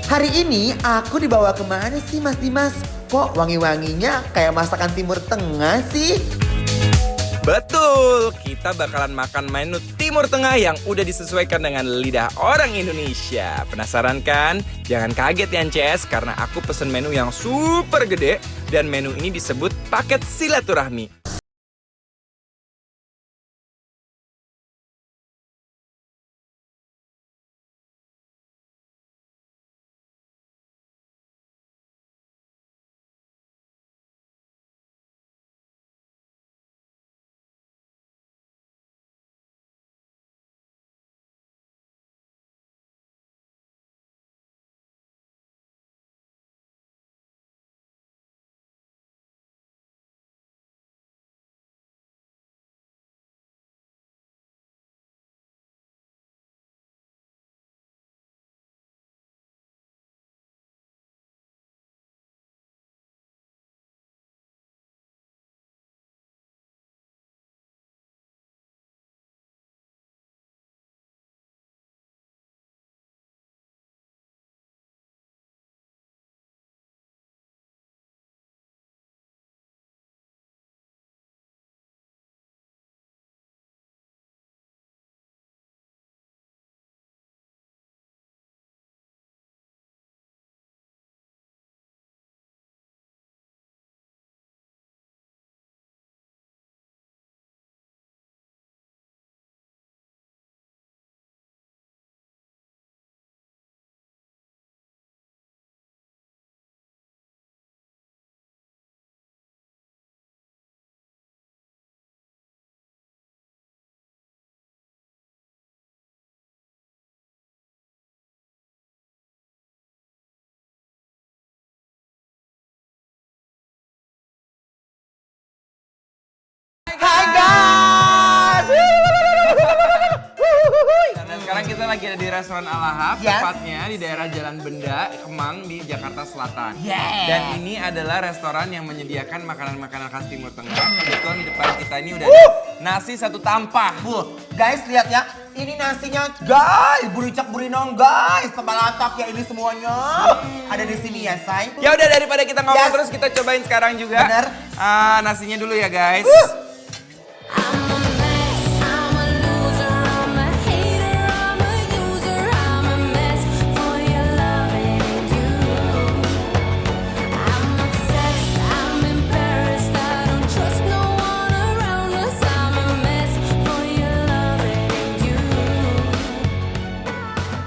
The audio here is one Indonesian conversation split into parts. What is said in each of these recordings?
Hari ini aku dibawa kemana sih Mas Dimas? Kok wangi-wanginya kayak masakan Timur Tengah sih? Betul, kita bakalan makan menu Timur Tengah yang udah disesuaikan dengan lidah orang Indonesia. Penasaran kan? Jangan kaget ya CS, karena aku pesen menu yang super gede. Dan menu ini disebut paket silaturahmi. Hai guys! Dan sekarang kita lagi ada di restoran Alahap, Yes. tepatnya di daerah Jalan Benda, Kemang di Jakarta Selatan. Yes. Dan ini adalah restoran yang menyediakan makanan-makanan khas Timur Tengah. Kebetulan di depan kita ini udah ada nasi satu tampah. Guys, lihat ya. Ini nasinya, guys. Buricak burinong, guys. Kepala ya ini semuanya. Ada di sini ya, say. Ya udah, daripada kita ngomong Yes. terus, kita cobain sekarang juga. Bener. Nasinya dulu ya guys. I'm a mess, I'm a loser, I'm a hater, I'm a user, I'm a mess for your loving you. I'm obsessed, I'm embarrassed, I don't trust no one around us. I'm a mess for your loving you.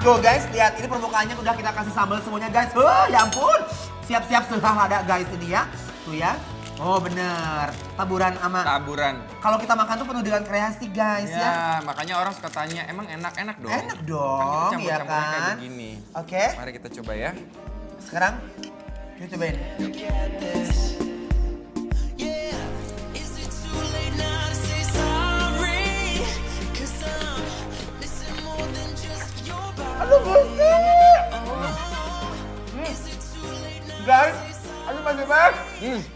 Tuh guys, lihat ini permukaannya udah kita kasih sambal semuanya guys. Ya ampun. Siap-siap sudah ada guys ini ya. Tuh ya. Oh bener, taburan sama. Taburan. Kalau kita makan tuh penuh dengan kreasi guys ya. Ya, makanya orang suka tanya, emang enak-enak dong? Enak dong, Kan kita ya campur-campurnya kayak kan? begini. Oke. Mari kita coba ya. Sekarang kita cobain. Is it too late now to say sorry? 'Cause I'm missing more than just your body. Aduh busuk. Is it too late now? Guys, aduh masih banget.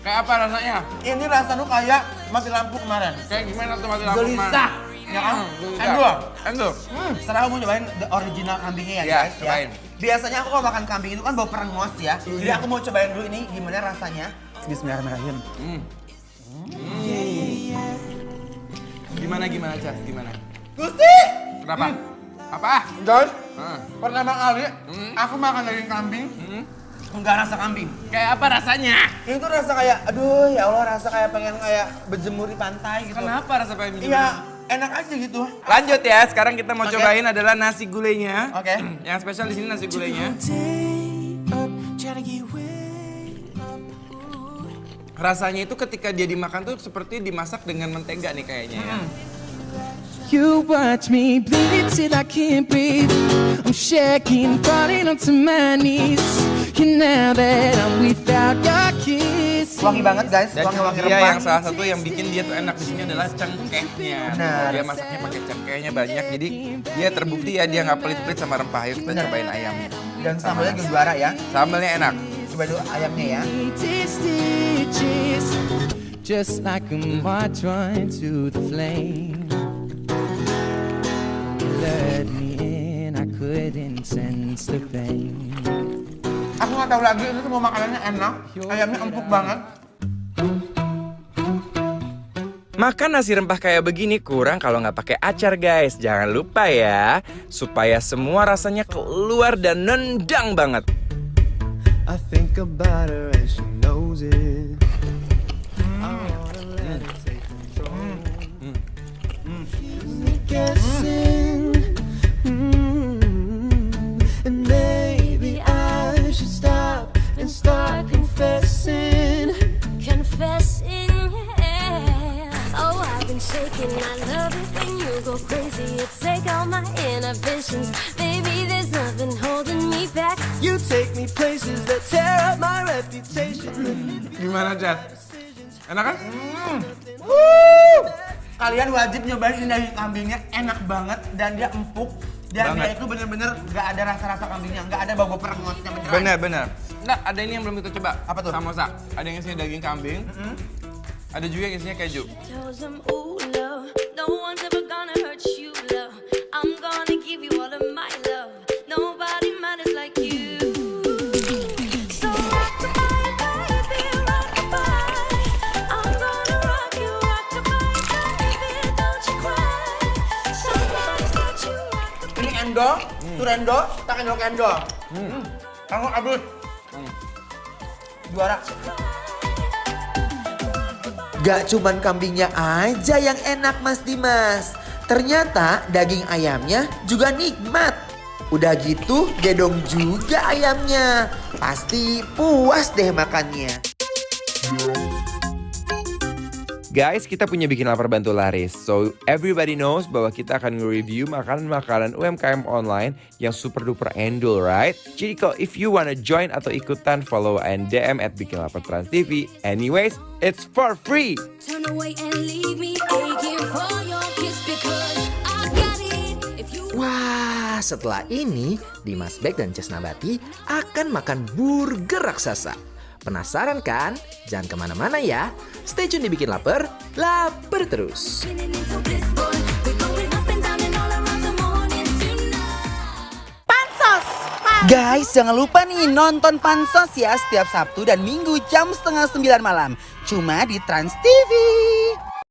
Kayak apa rasanya? Ini rasa tuh kayak mati lampu kemarin. Kayak gimana tuh mati lampu Gelisah. Ya kan? Gelisah. Endul. Endul. Sekarang aku mau cobain the original kambingnya ya Ya, guys cobain. ya. Biasanya aku kalau makan kambing itu kan bau perengos ya. Jadi aku mau cobain dulu ini gimana rasanya. Bismillahirrahmanirrahim. Gimana, Cas? Gimana? Gusti! Kenapa? Apa? Guys, Ah. pertama kali aku makan daging kambing. Enggak rasa kambing. Kayak apa rasanya? Itu rasa kayak, aduh ya Allah rasa kayak pengen kayak berjemur di pantai gitu. Kenapa rasa pengen minum? Iya, enak aja gitu. Lanjut ya, sekarang kita mau Oke. cobain adalah nasi gulainya. Oke. Yang spesial di sini nasi gulainya. Rasanya itu ketika dia dimakan tuh seperti dimasak dengan mentega nih kayaknya ya. You watch me bleed till I can't breathe. I'm shaking, falling onto my knees. And now that I'm without your kiss. Wangi banget guys, Dan wangi-wangi dia rempah. yang salah satu yang bikin dia tuh enak di sini adalah cengkehnya. Benar. Dia masaknya pakai cengkehnya banyak, jadi dia terbukti ya dia nggak pelit-pelit sama rempah. Ayo kita cobain ayamnya. Dan sambalnya juga juara ya. Sambalnya enak. Coba dulu ayamnya ya. Stitches, just like a march run to the flame. You lured me in, I couldn't sense the pain. nggak tahu lagi, ini semua makanannya enak. Ayamnya empuk banget. Makan nasi rempah kayak begini kurang kalau nggak pakai acar guys. Jangan lupa ya, supaya semua rasanya keluar dan nendang banget. I think about her and she knows it. I wanna let it take control. Keeps me guessing. And maybe I should stop and start confessing. Confessing, yeah. Oh, I've been shaking. I love it when you go crazy. You take all my inhibitions. Baby, there's nothing holding me back. You take me places that tear up my reputation. Gimana, Jess? Enak kan? Kalian wajib nyobain ini daging kambingnya, enak banget dan dia empuk. Dan Banget. dia itu bener-bener gak ada rasa-rasa kambingnya, gak ada bau-bau perengosnya beneran. Bener. Nggak, ada ini yang belum kita coba. Apa tuh? Samosa. Ada yang isinya daging kambing. Ada juga yang isinya keju. Tells them, ooh, love, no one's ever gonna hurt you, love. I'm gonna give you all of my love. Nobody matters like you. So rock-a-bye, baby, rock-a-bye. I'm gonna rock you, rock-a-bye, baby, don't you cry. Somebody's got you rock-a-bye. Ini endo, turendo, tak endol ke endol. Kamu abis. Juara. Gak cuman kambingnya aja yang enak Mas Dimas. Ternyata daging ayamnya juga nikmat. Udah gitu gedong juga ayamnya. Pasti puas deh makannya. Guys, kita punya bikin lapar bantu laris. So, everybody knows bahwa kita akan nge-review makanan-makanan UMKM online yang super duper endul, right? Jadi kalau if you wanna join atau ikutan, follow and DM at Bikin Lapar Trans TV. Anyways, it's for free. Turn away and leave me aching for your kiss because I got it. If you Wah, setelah ini Dimas Beck dan Jess Nabati akan makan burger raksasa. Penasaran kan? Jangan kemana-mana ya. Stay tune di Bikin Lapar, lapar terus. feeling into bliss, boy, we're going up and down and all around the morning tonight. Guys, jangan lupa nih nonton Pansos ya setiap Sabtu dan Minggu jam 8:30 malam. Cuma di Trans TV.